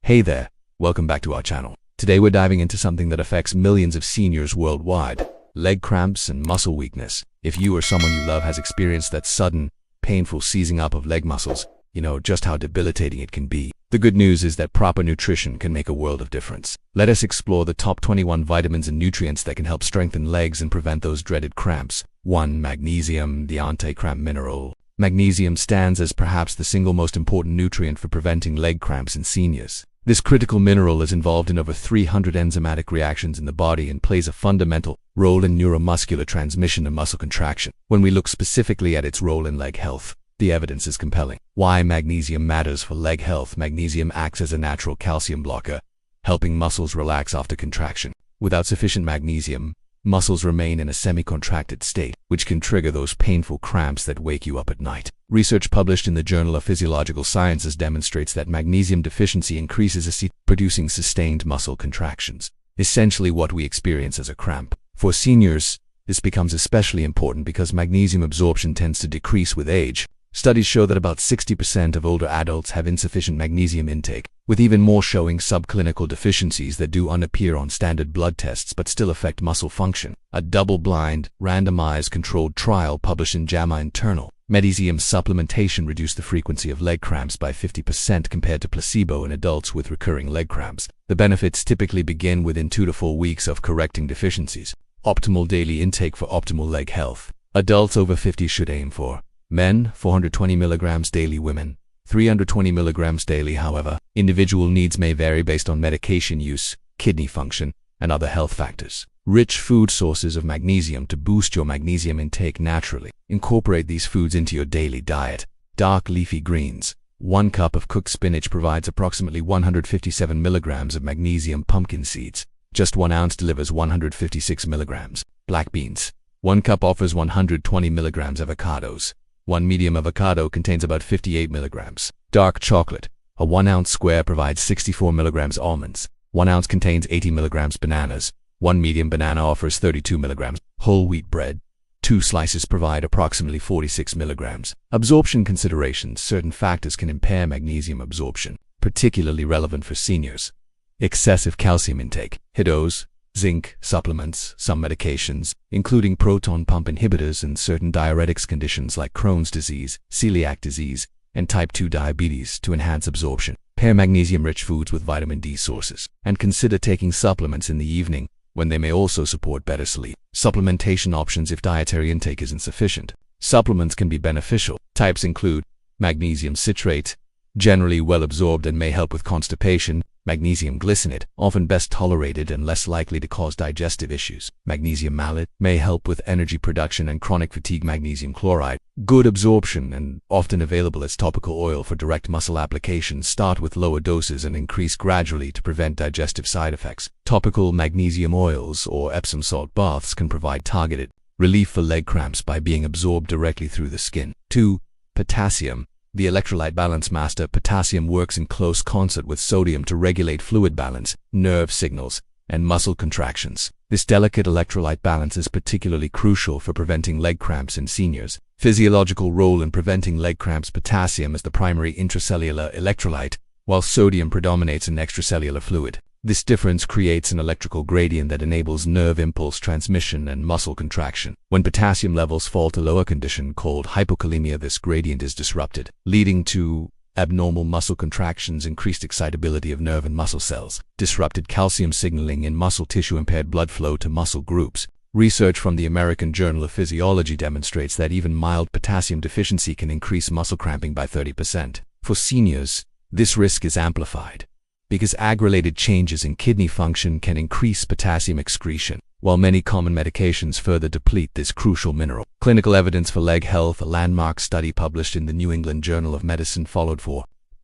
Hey there, welcome back to our channel. Today we're diving into something that affects millions of seniors worldwide: leg cramps and muscle weakness. If you or someone you love has experienced that sudden, painful seizing up of leg muscles, you know just how debilitating it can be. The good news is that proper nutrition can make a world of difference. Let us explore the top 21 vitamins and nutrients that can help strengthen legs and prevent those dreaded cramps. 1. Magnesium, the anti-cramp mineral. Magnesium stands as perhaps the single most important nutrient for preventing leg cramps in seniors. This critical mineral is involved in over 300 enzymatic reactions in the body and plays a fundamental role in neuromuscular transmission and muscle contraction. When we look specifically at its role in leg health, the evidence is compelling. Why magnesium matters for leg health. Magnesium acts as a natural calcium blocker, helping muscles relax after contraction. Without sufficient magnesium, muscles remain in a semi-contracted state, which can trigger those painful cramps that wake you up at night. Research published in the Journal of Physiological Sciences demonstrates that magnesium deficiency increases producing sustained muscle contractions, essentially what we experience as a cramp. For seniors, this becomes especially important because magnesium absorption tends to decrease with age. Studies show that about 60% of older adults have insufficient magnesium intake, with even more showing subclinical deficiencies that do appear on standard blood tests but still affect muscle function. A double-blind, randomized controlled trial published in JAMA Internal Magnesium supplementation reduced the frequency of leg cramps by 50% compared to placebo in adults with recurring leg cramps. The benefits typically begin within 2 to 4 weeks of correcting deficiencies. Optimal daily intake for optimal leg health. Adults over 50 should aim for: men, 420 mg daily; women, 320 mg daily. However, individual needs may vary based on medication use, kidney function, and other health factors. Rich food sources of magnesium to boost your magnesium intake naturally. Incorporate these foods into your daily diet. Dark leafy greens. 1 cup of cooked spinach provides approximately 157 mg of magnesium. Pumpkin seeds, just 1 ounce, delivers 156 mg. Black beans. 1 cup offers 120 mg. Avocados. 1 medium avocado contains about 58 mg. Dark chocolate. A 1 ounce square provides 64 mg. Almonds. 1 ounce contains 80 mg. Bananas. 1 medium banana offers 32 mg. Whole wheat bread. 2 slices provide approximately 46 mg. Absorption considerations. Certain factors can impair magnesium absorption, particularly relevant for seniors. Excessive calcium intake. High dose zinc supplements, some medications, including proton pump inhibitors, and certain diuretics conditions like Crohn's disease, celiac disease, and type 2 diabetes to enhance absorption. Pair magnesium-rich foods with vitamin D sources, and consider taking supplements in the evening when they may also support better sleep. Supplementation options if dietary intake is insufficient. Supplements can be beneficial. Types include magnesium citrate, generally well absorbed and may help with constipation. Magnesium glycinate, often best tolerated and less likely to cause digestive issues. Magnesium malate may help with energy production and chronic fatigue. Magnesium chloride, good absorption and often available as topical oil for direct muscle application. Start with lower doses and increase gradually to prevent digestive side effects. Topical magnesium oils or Epsom salt baths can provide targeted relief for leg cramps by being absorbed directly through the skin. 2. Potassium, the electrolyte balance master. Potassium works in close concert with sodium to regulate fluid balance, nerve signals, and muscle contractions. This delicate electrolyte balance is particularly crucial for preventing leg cramps in seniors. Physiological role in preventing leg cramps. Potassium is the primary intracellular electrolyte, while sodium predominates in extracellular fluid. This difference creates an electrical gradient that enables nerve impulse transmission and muscle contraction. When potassium levels fall to lower condition called hypokalemia, this gradient is disrupted, leading to abnormal muscle contractions, increased excitability of nerve and muscle cells, disrupted calcium signaling in muscle tissue, impaired blood flow to muscle groups. Research from the American Journal of Physiology demonstrates that even mild potassium deficiency can increase muscle cramping by 30%. For seniors, this risk is amplified because ag-related changes in kidney function can increase potassium excretion, while many common medications further deplete this crucial mineral. Clinical evidence for leg health. A landmark study published in the New England Journal of Medicine followed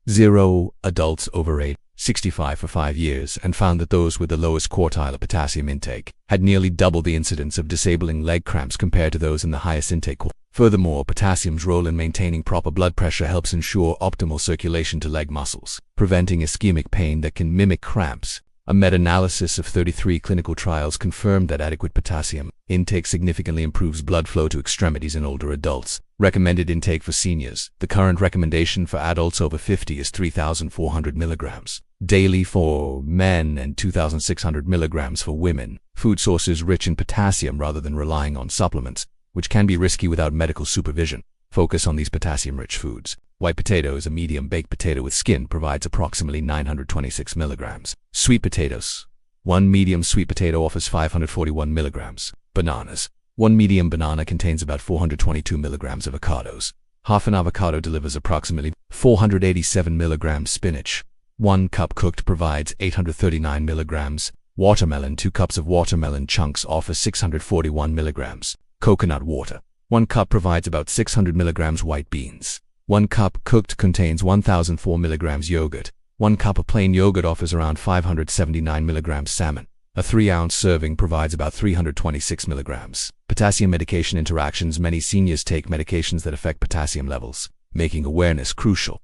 0 adults over age 65 for 5 years and found that those with the lowest quartile of potassium intake had nearly double the incidence of disabling leg cramps compared to those in the highest intake. Furthermore, potassium's role in maintaining proper blood pressure helps ensure optimal circulation to leg muscles, preventing ischemic pain that can mimic cramps. A meta-analysis of 33 clinical trials confirmed that adequate potassium intake significantly improves blood flow to extremities in older adults. Recommended intake for seniors. The current recommendation for adults over 50 is 3,400 milligrams. daily for men and 2,600 milligrams for women. Food sources rich in potassium rather than relying on supplements, which can be risky without medical supervision. Focus on these potassium-rich foods. White potatoes, a medium baked potato with skin, provides approximately 926 milligrams. Sweet potatoes. One medium sweet potato offers 541 milligrams. Bananas. One medium banana contains about 422 milligrams of avocados. Half an avocado delivers approximately 487 milligrams. Spinach. 1 cup cooked provides 839 milligrams. Watermelon. 2 cups of watermelon chunks offer 641 milligrams. Coconut water. 1 cup provides about 600 milligrams. White beans. 1 cup cooked contains 1004 milligrams. Yogurt. 1 cup of plain yogurt offers around 579 milligrams. Salmon. A 3-ounce serving provides about 326 milligrams. Potassium medication interactions. Many seniors take medications that affect potassium levels, making awareness crucial.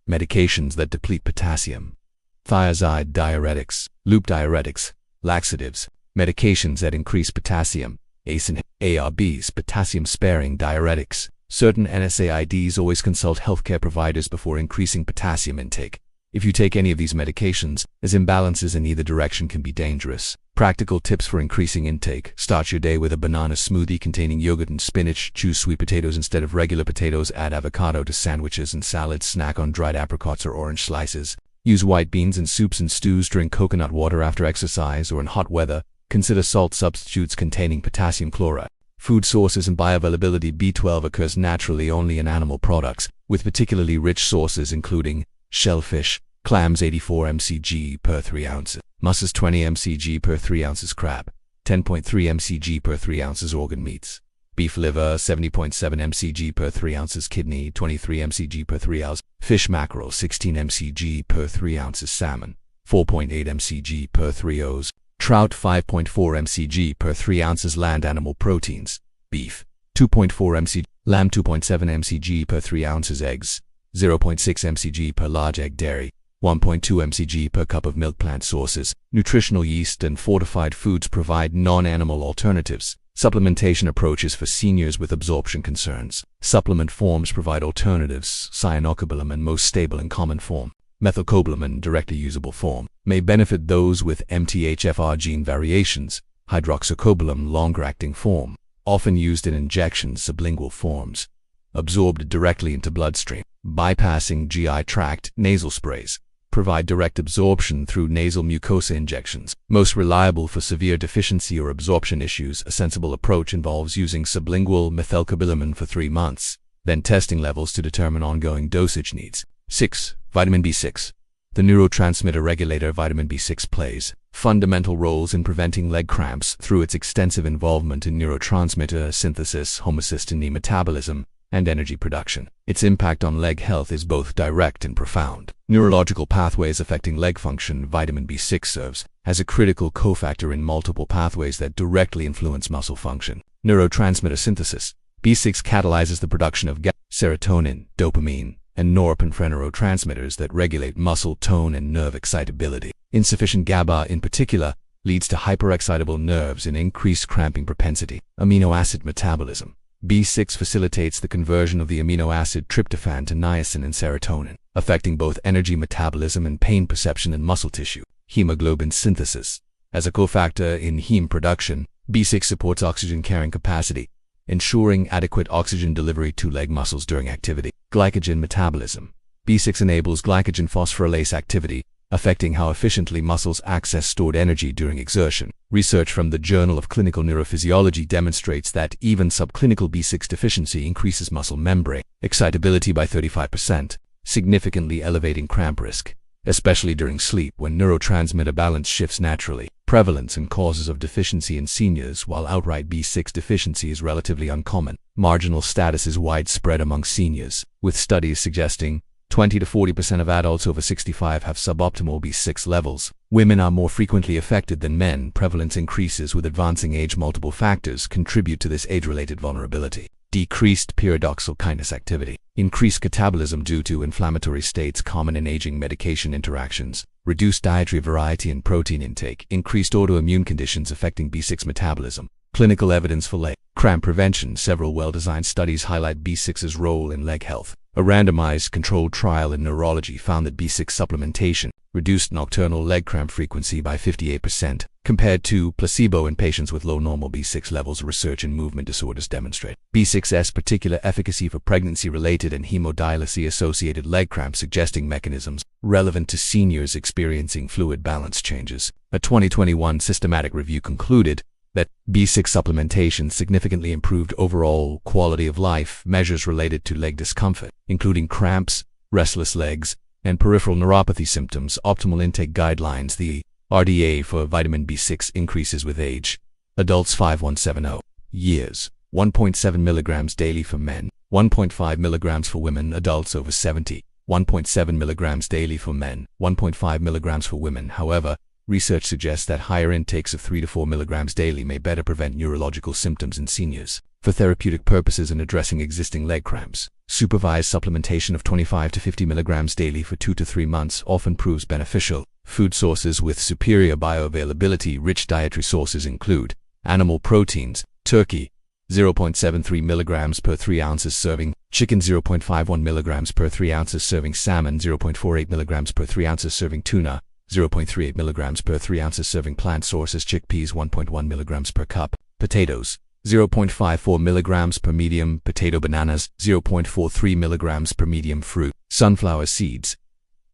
Medications that deplete potassium. Thiazide diuretics, loop diuretics, laxatives. Medications that increase potassium. ACE and ARBs, potassium-sparing diuretics. Certain NSAIDs. Always consult healthcare providers before increasing potassium intake. If you take any of these medications, as imbalances in either direction can be dangerous. Practical tips for increasing intake. Start your day with a banana smoothie containing yogurt and spinach. Choose sweet potatoes instead of regular potatoes. Add avocado to sandwiches and salads. Snack on dried apricots or orange slices. Use white beans in soups and stews. Drink coconut water after exercise or in hot weather. Consider salt substitutes containing potassium chloride. Food sources and bioavailability. B12 occurs naturally only in animal products, with particularly rich sources including shellfish, clams 84 mcg per 3 ounces, mussels 20 mcg per 3 ounces, crab 10.3 mcg per 3 ounces, organ meats, beef liver 70.7 mcg per 3 ounces, kidney 23 mcg per 3 ounces, fish mackerel 16 mcg per 3 ounces, salmon 4.8 mcg per 3 ounces, trout 5.4 mcg per 3 ounces. Land animal proteins. Beef 2.4 mcg, lamb 2.7 mcg per 3 ounces, eggs 0.6 mcg per large egg. Dairy 1.2 mcg per cup of milk. Plant sources. Nutritional yeast and fortified foods provide non-animal alternatives. Supplementation approaches for seniors with absorption concerns. Supplement forms provide alternatives. Cyanocobalamin, and most stable and common form. Methylcobalamin, directly usable form, may benefit those with MTHFR gene variations. Hydroxycobalamin, longer-acting form, often used in injections. Sublingual forms, absorbed directly into bloodstream. Bypassing GI tract. Nasal sprays provide direct absorption through nasal mucosa injections. Most reliable for severe deficiency or absorption issues. A sensible approach involves using sublingual methylcobalamin for 3 months, then testing levels to determine ongoing dosage needs. 6. Vitamin B6. The neurotransmitter regulator vitamin B6 plays fundamental roles in preventing leg cramps through its extensive involvement in neurotransmitter synthesis, homocysteine metabolism, and energy production. Its impact on leg health is both direct and profound. Neurological pathways affecting leg function. Vitamin B6 serves as a critical cofactor in multiple pathways that directly influence muscle function. Neurotransmitter synthesis. B6 catalyzes the production of serotonin, dopamine, and norepinephrine neurotransmitters that regulate muscle tone and nerve excitability. Insufficient GABA, in particular, leads to hyperexcitable nerves and increased cramping propensity. Amino acid metabolism. B6 facilitates the conversion of the amino acid tryptophan to niacin and serotonin, affecting both energy metabolism and pain perception in muscle tissue. Hemoglobin synthesis. As a cofactor in heme production, B6 supports oxygen carrying capacity, ensuring adequate oxygen delivery to leg muscles during activity. Glycogen metabolism. B6 enables glycogen phosphorylase activity, affecting how efficiently muscles access stored energy during exertion. Research from the Journal of Clinical Neurophysiology demonstrates that even subclinical B6 deficiency increases muscle membrane excitability by 35%, significantly elevating cramp risk, especially during sleep when neurotransmitter balance shifts naturally. Prevalence and causes of deficiency in seniors. While outright B6 deficiency is relatively uncommon, marginal status is widespread among seniors, with studies suggesting 20 to 40% of adults over 65 have suboptimal B6 levels. Women are more frequently affected than men. Prevalence increases with advancing age. Multiple factors contribute to this age-related vulnerability. Decreased pyridoxal kinase activity. Increased catabolism due to inflammatory states common in aging. Medication interactions. Reduced dietary variety and protein intake. Increased autoimmune conditions affecting B6 metabolism. Clinical evidence for leg cramp prevention. Several well-designed studies highlight B6's role in leg health. A randomized controlled trial in neurology found that B6 supplementation reduced nocturnal leg cramp frequency by 58% compared to placebo in patients with low normal B6 levels. Research in movement disorders demonstrate B6's particular efficacy for pregnancy-related and hemodialysis-associated leg cramps, suggesting mechanisms relevant to seniors experiencing fluid balance changes. A 2021 systematic review concluded that B6 supplementation significantly improved overall quality of life measures related to leg discomfort, including cramps, restless legs, and peripheral neuropathy symptoms. Optimal intake guidelines: the RDA for vitamin B6 increases with age. Adults 5170 years, 1.7 milligrams daily for men, 1.5 milligrams for women. Adults over 70, 1.7 milligrams daily for men, 1.5 milligrams for women. However, research suggests that higher intakes of 3 to 4 milligrams daily may better prevent neurological symptoms in seniors. For therapeutic purposes and addressing existing leg cramps, supervised supplementation of 25 to 50 milligrams daily for 2 to 3 months often proves beneficial. Food sources with superior bioavailability: rich dietary sources include animal proteins, turkey, 0.73 milligrams per 3 ounces serving, chicken 0.51 milligrams per 3 ounces serving, salmon 0.48 milligrams per 3 ounces serving, tuna 0.38 milligrams per 3 ounces serving, plant sources chickpeas 1.1 milligrams per cup, potatoes 0.54 milligrams per medium potato, bananas 0.43 milligrams per medium fruit, sunflower seeds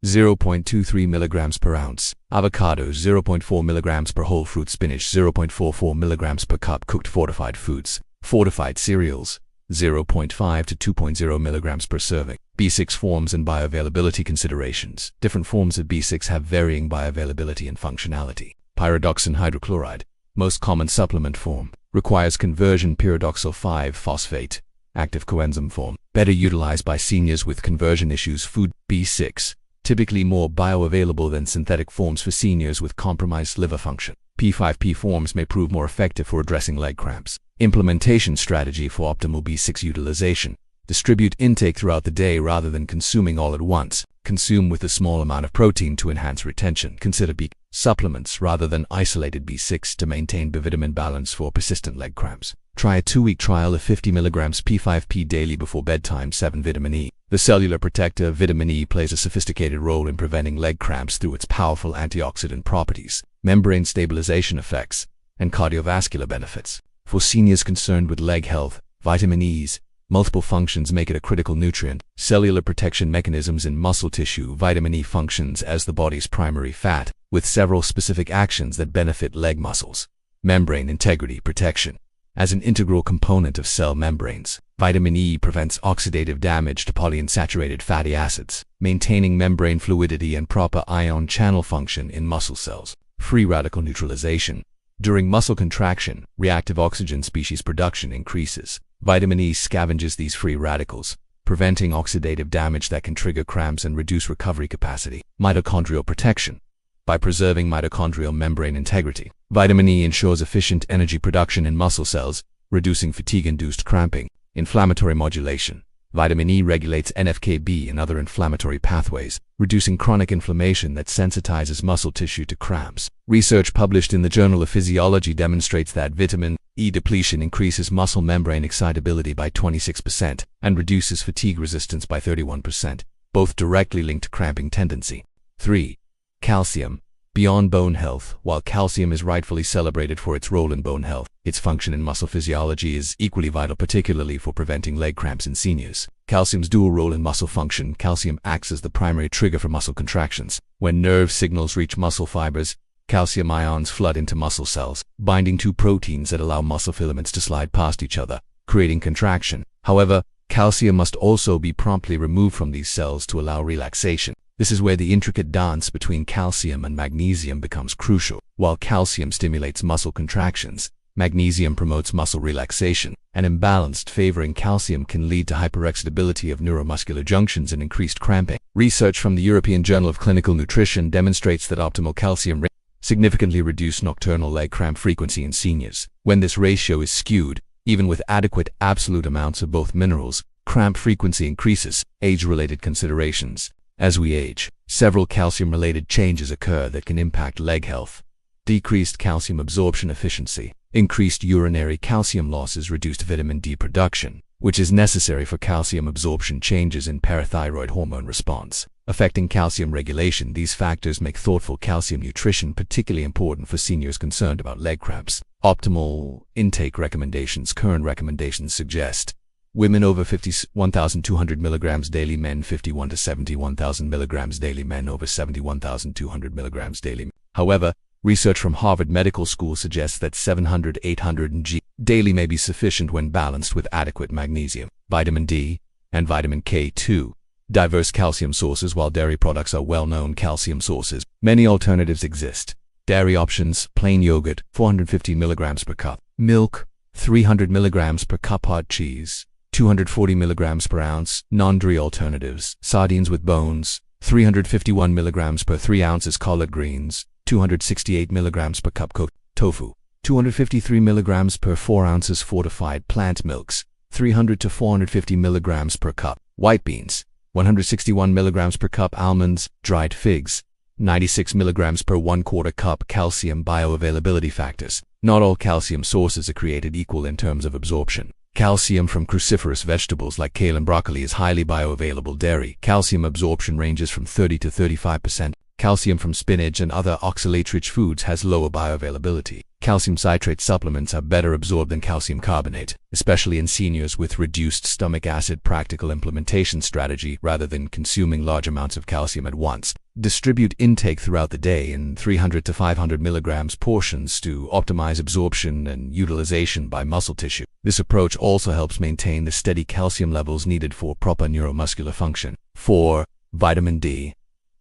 0.23 milligrams per ounce, avocados 0.4 milligrams per whole fruit, spinach 0.44 milligrams per cup, cooked fortified foods, fortified cereals 0.5 to 2.0 milligrams per serving. B6 forms and bioavailability considerations. Different forms of B6 have varying bioavailability and functionality. Pyridoxine hydrochloride, most common supplement form, requires conversion. Pyridoxal 5-phosphate, active coenzyme form, better utilized by seniors with conversion issues. Food B6, typically more bioavailable than synthetic forms for seniors with compromised liver function. P5P forms may prove more effective for addressing leg cramps. Implementation strategy for optimal B6 utilization: distribute intake throughout the day rather than consuming all at once. Consume with a small amount of protein to enhance retention. Consider B supplements rather than isolated B6 to maintain B-vitamin balance for persistent leg cramps. Try a 2-week trial of 50 milligrams P5P daily before bedtime. 7. Vitamin E. The cellular protector vitamin E plays a sophisticated role in preventing leg cramps through its powerful antioxidant properties, membrane stabilization effects, and cardiovascular benefits. For seniors concerned with leg health, vitamin E's multiple functions make it a critical nutrient. Cellular protection mechanisms in muscle tissue: vitamin E functions as the body's primary fat, with several specific actions that benefit leg muscles. Membrane integrity protection: as an integral component of cell membranes, vitamin E prevents oxidative damage to polyunsaturated fatty acids, maintaining membrane fluidity and proper ion channel function in muscle cells. Free radical neutralization: during muscle contraction, reactive oxygen species production increases. Vitamin E scavenges these free radicals, preventing oxidative damage that can trigger cramps and reduce recovery capacity. Mitochondrial protection: by preserving mitochondrial membrane integrity, vitamin E ensures efficient energy production in muscle cells, reducing fatigue-induced cramping. Inflammatory modulation: vitamin E regulates NF-κB and other inflammatory pathways, reducing chronic inflammation that sensitizes muscle tissue to cramps. Research published in the Journal of Physiology demonstrates that vitamin E depletion increases muscle membrane excitability by 26% and reduces fatigue resistance by 31%, both directly linked to cramping tendency. 3. Calcium. Beyond bone health: while calcium is rightfully celebrated for its role in bone health, its function in muscle physiology is equally vital, particularly for preventing leg cramps in seniors. Calcium's dual role in muscle function: calcium acts as the primary trigger for muscle contractions. When nerve signals reach muscle fibers, calcium ions flood into muscle cells, binding to proteins that allow muscle filaments to slide past each other, creating contraction. However, calcium must also be promptly removed from these cells to allow relaxation. This is where the intricate dance between calcium and magnesium becomes crucial. While calcium stimulates muscle contractions, magnesium promotes muscle relaxation. An imbalanced favoring calcium can lead to hyperexcitability of neuromuscular junctions and increased cramping. Research from the European Journal of Clinical Nutrition demonstrates that optimal calcium significantly reduces nocturnal leg cramp frequency in seniors. When this ratio is skewed, even with adequate absolute amounts of both minerals, cramp frequency increases. Age-related considerations: as we age, several calcium-related changes occur that can impact leg health. Decreased calcium absorption efficiency, increased urinary calcium losses, reduced vitamin D production, which is necessary for calcium absorption. Changes in parathyroid hormone response affecting calcium regulation. These factors make thoughtful calcium nutrition particularly important for seniors concerned about leg cramps. Optimal intake recommendations. Current recommendations suggest women over 50, 1,200 milligrams daily, men 51 to 70, 1,000 milligrams daily, men over 70, 1,200 milligrams daily. However, research from Harvard Medical School suggests that 700, 800 mg daily may be sufficient when balanced with adequate magnesium, vitamin D, and vitamin K2. Diverse calcium sources. While dairy products are well-known calcium sources, many alternatives exist. Dairy options: plain yogurt, 450 milligrams per cup; milk, 300 milligrams per cup; hard cheese, 240 milligrams per ounce. Non-dairy alternatives: sardines with bones, 351 milligrams per 3 ounces; collard greens, 268 milligrams per cup; cooked tofu, 253 milligrams per 4 ounces; fortified plant milks, 300 to 450 milligrams per cup; white beans, 161 milligrams per cup; almonds, dried figs, 96 milligrams per 1/4 cup. Calcium bioavailability factors. Not all calcium sources are created equal in terms of absorption. Calcium from cruciferous vegetables like kale and broccoli is highly bioavailable. Dairy calcium absorption ranges from 30 to 35%. Calcium from spinach and other oxalate-rich foods has lower bioavailability. Calcium citrate supplements are better absorbed than calcium carbonate, especially in seniors with reduced stomach acid. Practical implementation strategy: rather than consuming large amounts of calcium at once, distribute intake throughout the day in 300 to 500 milligrams portions to optimize absorption and utilization by muscle tissue. This approach also helps maintain the steady calcium levels needed for proper neuromuscular function. 4. Vitamin D,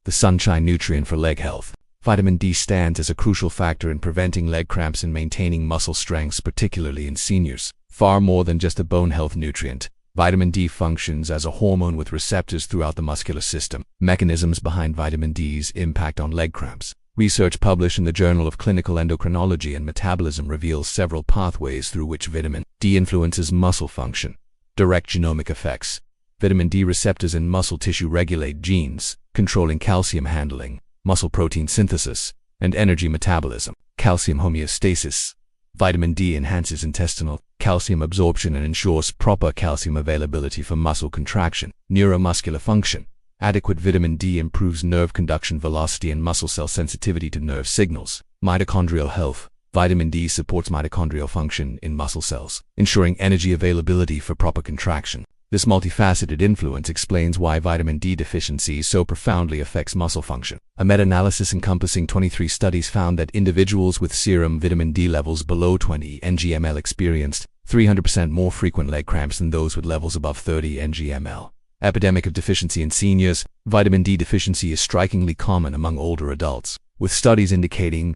the sunshine nutrient for leg health. Vitamin D stands as a crucial factor in preventing leg cramps and maintaining muscle strength, particularly in seniors. Far more than just a bone health nutrient, vitamin D functions as a hormone with receptors throughout the muscular system. Mechanisms behind vitamin D's impact on leg cramps. Research published in the Journal of Clinical Endocrinology and Metabolism reveals several pathways through which vitamin D influences muscle function. Direct genomic effects. Vitamin D receptors in muscle tissue regulate genes, controlling calcium handling, muscle protein synthesis, and energy metabolism. Calcium homeostasis. Vitamin D enhances intestinal calcium absorption and ensures proper calcium availability for muscle contraction. Neuromuscular function. Adequate vitamin D improves nerve conduction velocity and muscle cell sensitivity to nerve signals. Mitochondrial health. Vitamin D supports mitochondrial function in muscle cells, ensuring energy availability for proper contraction. This multifaceted influence explains why vitamin D deficiency so profoundly affects muscle function. A meta-analysis encompassing 23 studies found that individuals with serum vitamin D levels below 20 ng/ml experienced 300% more frequent leg cramps than those with levels above 30 ng/ml. Epidemic of deficiency in seniors. Vitamin D deficiency is strikingly common among older adults, with studies indicating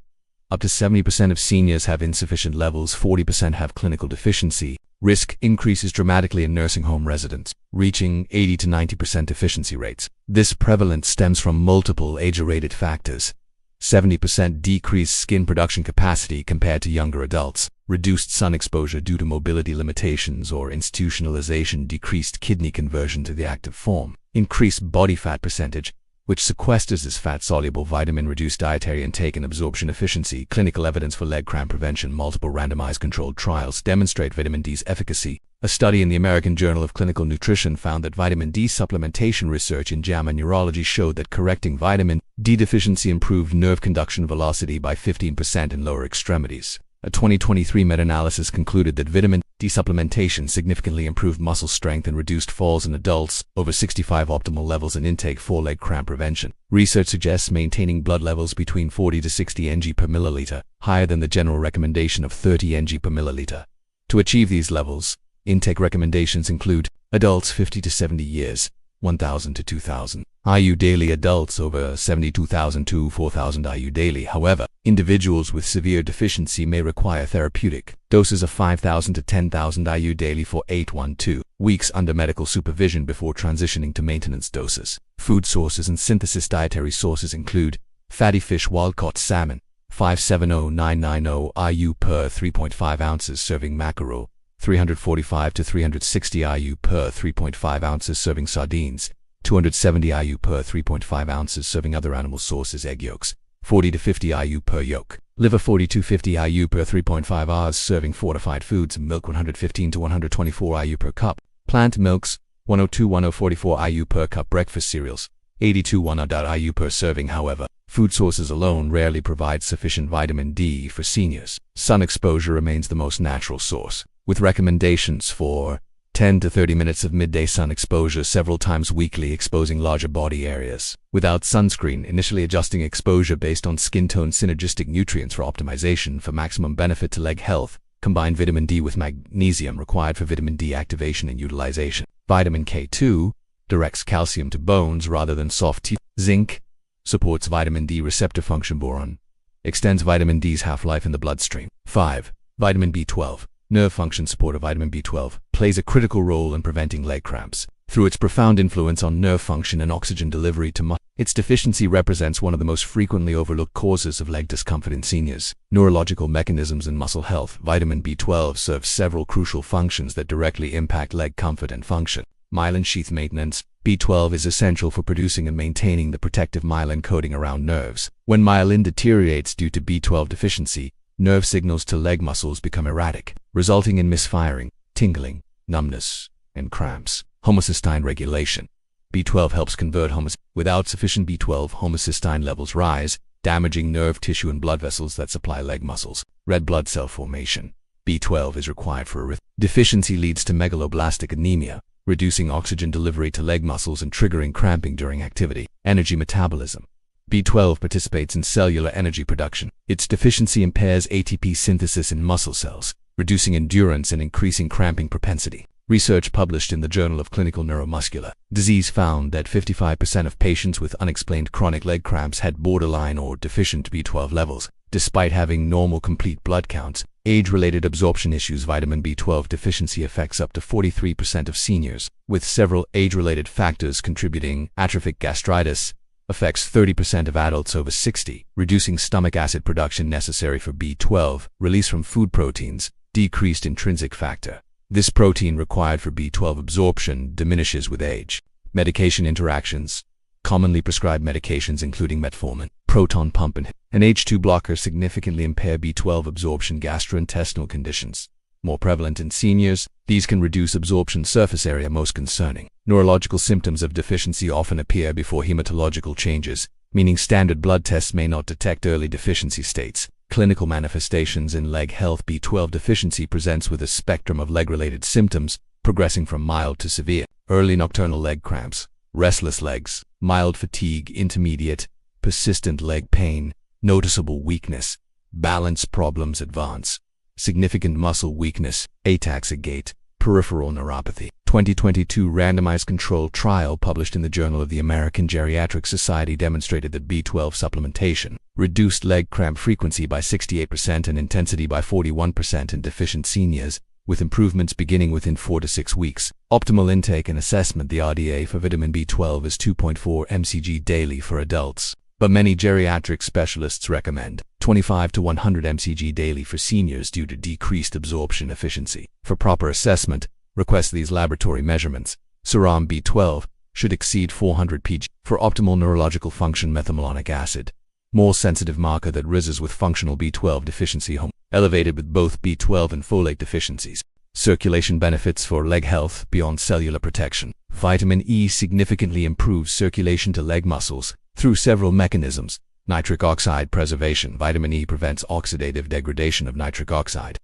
up to 70% of seniors have insufficient levels, 40% have clinical deficiency. Risk increases dramatically in nursing home residents, reaching 80 to 90% deficiency rates. This prevalence stems from multiple age-related factors. 70% decreased skin production capacity compared to younger adults, reduced sun exposure due to mobility limitations or institutionalization, decreased kidney conversion to the active form, increased body fat percentage, which sequesters this fat-soluble vitamin, reduced dietary intake and absorption efficiency. Clinical evidence for leg cramp prevention. Multiple randomized controlled trials demonstrate vitamin D's efficacy. A study in the American Journal of Clinical Nutrition found that vitamin D supplementation research in JAMA Neurology showed that correcting vitamin D deficiency improved nerve conduction velocity by 15% in lower extremities. A 2023 meta-analysis concluded that vitamin D supplementation significantly improved muscle strength and reduced falls in adults over 65. Optimal levels in intake for leg cramp prevention. Research suggests maintaining blood levels between 40 to 60 ng per milliliter, higher than the general recommendation of 30 ng per milliliter. To achieve these levels, intake recommendations include adults 50 to 70 years, 1,000 to 2,000 IU daily; adults over 72,000 to 4,000 IU daily. However, individuals with severe deficiency may require therapeutic doses of 5,000 to 10,000 IU daily for 8-12 weeks under medical supervision before transitioning to maintenance doses. Food sources and synthesis. Dietary sources include fatty fish, wild-caught salmon, 570-990 IU per 3.5 ounces serving; mackerel, 345 to 360 IU per 3.5 ounces serving; sardines, 270 IU per 3.5 ounces serving; other animal sources. Egg yolks, 40 to 50 IU per yolk; liver, 40 to 50 IU per 3.5 hours serving; fortified foods. Milk, 115 to 124 IU per cup; Plant milks, 102-1044 IU per cup. Breakfast cereals, 82-1 IU per serving. However, food sources alone rarely provide sufficient vitamin D for seniors. Sun exposure remains the most natural source, with recommendations for 10 to 30 minutes of midday sun exposure several times weekly, exposing larger body areas. Without sunscreen, initially adjusting exposure based on skin tone. Synergistic nutrients for optimization for maximum benefit to leg health. Combine vitamin D with magnesium required for vitamin D activation and utilization. Vitamin K2 directs calcium to bones rather than soft tissue. Zinc supports vitamin D receptor function. Boron extends vitamin D's half-life in the bloodstream. 5. Vitamin B12. Nerve function support of vitamin B12 plays a critical role in preventing leg cramps. Through its profound influence on nerve function and oxygen delivery to muscle, its deficiency represents one of the most frequently overlooked causes of leg discomfort in seniors. Neurological mechanisms in muscle health. Vitamin B12 serves several crucial functions that directly impact leg comfort and function. Myelin sheath maintenance. B12 is essential for producing and maintaining the protective myelin coating around nerves. When myelin deteriorates due to B12 deficiency, nerve signals to leg muscles become erratic, resulting in misfiring, tingling, numbness, and cramps. Homocysteine regulation. B12 helps convert homocysteine. Without sufficient B12, homocysteine levels rise, damaging nerve tissue and blood vessels that supply leg muscles. Red blood cell formation. B12 is required for arrhythmia. Deficiency leads to megaloblastic anemia, reducing oxygen delivery to leg muscles and triggering cramping during activity. Energy metabolism. B12 participates in cellular energy production. Its deficiency impairs ATP synthesis in muscle cells, reducing endurance and increasing cramping propensity. Research published in the Journal of Clinical Neuromuscular Disease found that 55% of patients with unexplained chronic leg cramps had borderline or deficient B12 levels, despite having normal complete blood counts. Age-related absorption issues. Vitamin B12 deficiency affects up to 43% of seniors, with several age-related factors contributing. Atrophic gastritis affects 30% of adults over 60, reducing stomach acid production necessary for B12, release from food proteins. Decreased intrinsic factor. This protein required for B12 absorption diminishes with age. Medication interactions. Commonly prescribed medications including metformin, proton pump inhibitors, and H2 blockers significantly impair B12 absorption. Gastrointestinal conditions. More prevalent in seniors, these can reduce absorption surface area. Most concerning. Neurological symptoms of deficiency often appear before hematological changes, meaning standard blood tests may not detect early deficiency states. Clinical manifestations in leg health. B12 deficiency presents with a spectrum of leg-related symptoms, progressing from mild to severe. Early nocturnal leg cramps, restless legs, mild fatigue, intermediate, persistent leg pain, noticeable weakness, balance problems advance, significant muscle weakness, ataxic gait, peripheral neuropathy. 2022 randomized controlled trial published in the Journal of the American Geriatric Society demonstrated that B12 supplementation reduced leg cramp frequency by 68% and intensity by 41% in deficient seniors, with improvements beginning within 4 to 6 weeks. Optimal intake and assessment. The RDA for vitamin B12 is 2.4 mcg daily for adults, but many geriatric specialists recommend 25 to 100 mcg daily for seniors due to decreased absorption efficiency. For proper assessment, request these laboratory measurements. Serum B12 should exceed 400 pg. For optimal neurological function. Methylmalonic acid, more sensitive marker that rises with functional B12 deficiency, elevated with both B12 and folate deficiencies. Circulation benefits for leg health beyond cellular protection. Vitamin E significantly improves circulation to leg muscles through several mechanisms. Nitric oxide preservation. Vitamin E prevents oxidative degradation of nitric oxide,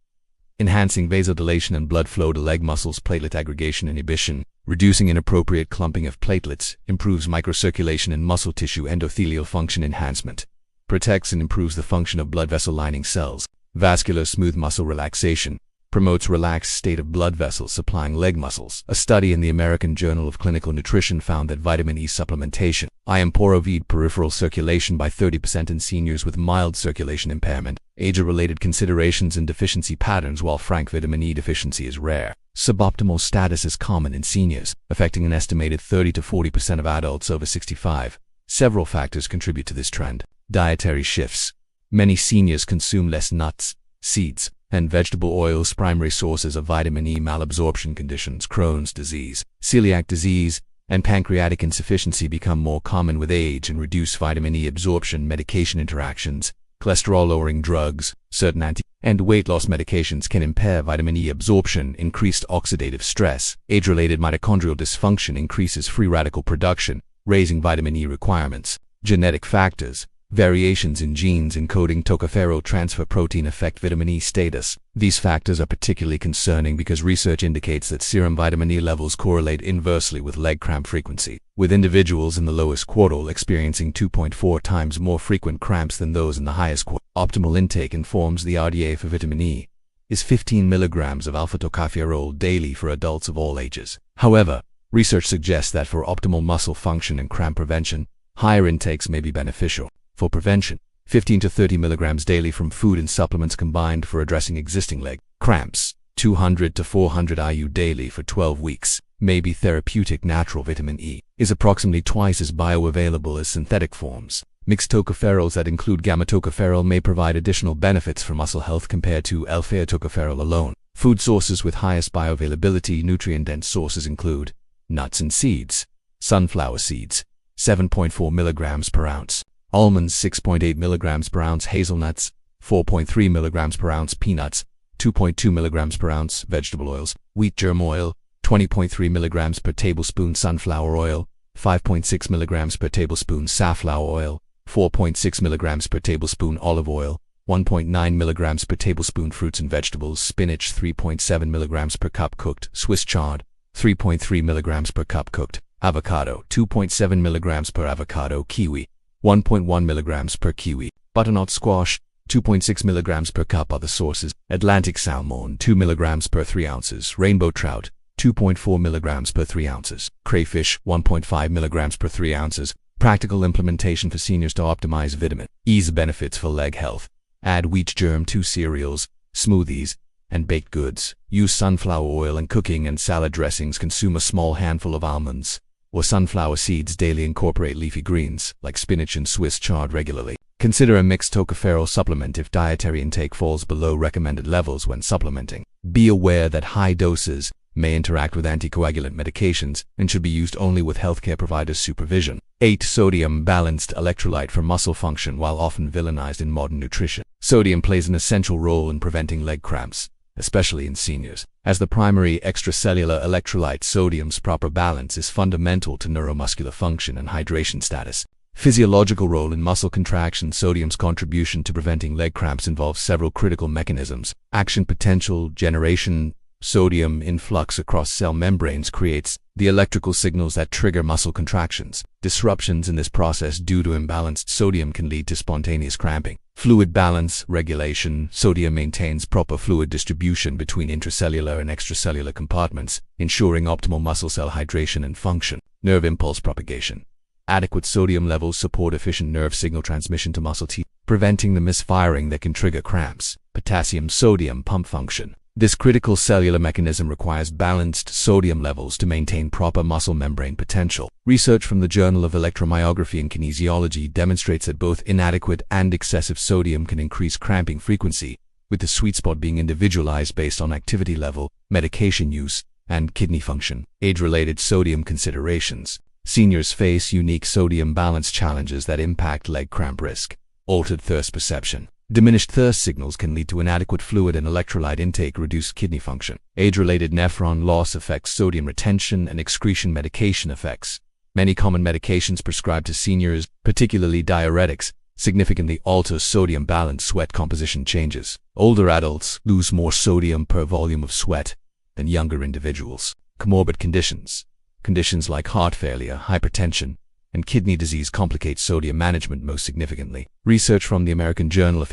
enhancing vasodilation and blood flow to leg muscles. Platelet aggregation inhibition, reducing inappropriate clumping of platelets, improves microcirculation in muscle tissue. Endothelial function enhancement, protects and improves the function of blood vessel lining cells. Vascular smooth muscle relaxation, promotes relaxed state of blood vessels supplying leg muscles. A study in the American Journal of Clinical Nutrition found that vitamin E supplementation improved peripheral circulation by 30% in seniors with mild circulation impairment. Age-related considerations and deficiency patterns. While frank vitamin E deficiency is rare, suboptimal status is common in seniors, affecting an estimated 30 to 40% of adults over 65. Several factors contribute to this trend. Dietary shifts. Many seniors consume less nuts, seeds, and vegetable oils. Primary sources of vitamin E malabsorption conditions. Crohn's disease, celiac disease, and pancreatic insufficiency become more common with age and reduce vitamin E absorption. Medication interactions. Cholesterol-lowering drugs, certain and weight loss medications can impair vitamin E absorption, increased oxidative stress. Age-related mitochondrial dysfunction increases free radical production, raising vitamin E requirements. Genetic factors. Variations in genes encoding tocopherol transfer protein affect vitamin E status. These factors are particularly concerning because research indicates that serum vitamin E levels correlate inversely with leg cramp frequency, with individuals in the lowest quartile experiencing 2.4 times more frequent cramps than those in the highest quartile. Optimal intake informs the RDA for vitamin E is 15 milligrams of alpha-tocopherol daily for adults of all ages. However, research suggests that for optimal muscle function and cramp prevention, higher intakes may be beneficial. For prevention, 15 to 30 milligrams daily from food and supplements combined for addressing existing leg cramps. 200 to 400 IU daily for 12 weeks may be therapeutic. Natural vitamin E is approximately twice as bioavailable as synthetic forms. Mixed tocopherols that include gamma-tocopherol may provide additional benefits for muscle health compared to alpha-tocopherol alone. Food sources with highest bioavailability. Nutrient-dense sources include nuts and seeds. Sunflower seeds, 7.4 milligrams per ounce. Almonds, 6.8 milligrams per ounce. Hazelnuts, 4.3 milligrams per ounce. Peanuts, 2.2 milligrams per ounce. Vegetable oils. Wheat germ oil, 20.3 milligrams per tablespoon. Sunflower oil, 5.6 milligrams per tablespoon. Safflower oil, 4.6 milligrams per tablespoon. Olive oil, 1.9 milligrams per tablespoon. Fruits and vegetables. Spinach, 3.7 milligrams per cup cooked. Swiss chard, 3.3 milligrams per cup cooked. Avocado, 2.7 milligrams per avocado. Kiwi, 1.1 milligrams per kiwi. Butternut squash, 2.6 milligrams per cup. Other sources. Atlantic salmon, 2 milligrams per 3 ounces. Rainbow trout, 2.4 milligrams per 3 ounces. Crayfish, 1.5 milligrams per 3 ounces. Practical implementation for seniors to optimize vitamin E's benefits for leg health. Add wheat germ to cereals, smoothies, and baked goods. Use sunflower oil in cooking and salad dressings. Consume a small handful of almonds or sunflower seeds daily. Incorporate leafy greens like spinach and Swiss chard regularly. Consider a mixed tocopherol supplement if dietary intake falls below recommended levels when supplementing. Be aware that high doses may interact with anticoagulant medications and should be used only with healthcare providers' supervision. 8. Sodium. Balanced electrolyte for muscle function. While often villainized in modern nutrition, sodium plays an essential role in preventing leg cramps, especially in seniors. As the primary extracellular electrolyte, sodium's proper balance is fundamental to neuromuscular function and hydration status. Physiological role in muscle contraction. Sodium's contribution to preventing leg cramps involves several critical mechanisms. Action potential generation. Sodium influx across cell membranes creates the electrical signals that trigger muscle contractions. Disruptions in this process due to imbalanced sodium can lead to spontaneous cramping. Fluid balance regulation. Sodium maintains proper fluid distribution between intracellular and extracellular compartments, ensuring optimal muscle cell hydration and function. Nerve impulse propagation. Adequate sodium levels support efficient nerve signal transmission to muscle tissue, preventing the misfiring that can trigger cramps. Potassium-sodium pump function. This critical cellular mechanism requires balanced sodium levels to maintain proper muscle membrane potential. Research from the Journal of Electromyography and Kinesiology demonstrates that both inadequate and excessive sodium can increase cramping frequency, with the sweet spot being individualized based on activity level, medication use, and kidney function. Age-related sodium considerations. Seniors face unique sodium balance challenges that impact leg cramp risk. Altered thirst perception. Diminished thirst signals can lead to inadequate fluid and electrolyte intake, reduced kidney function. Age-related nephron loss affects sodium retention and excretion. Medication effects. Many common medications prescribed to seniors, particularly diuretics, significantly alter sodium balance. Sweat composition changes. Older adults lose more sodium per volume of sweat than younger individuals. Comorbid conditions. Conditions like heart failure, hypertension, and kidney disease complicate sodium management most significantly. Research from the American Journal of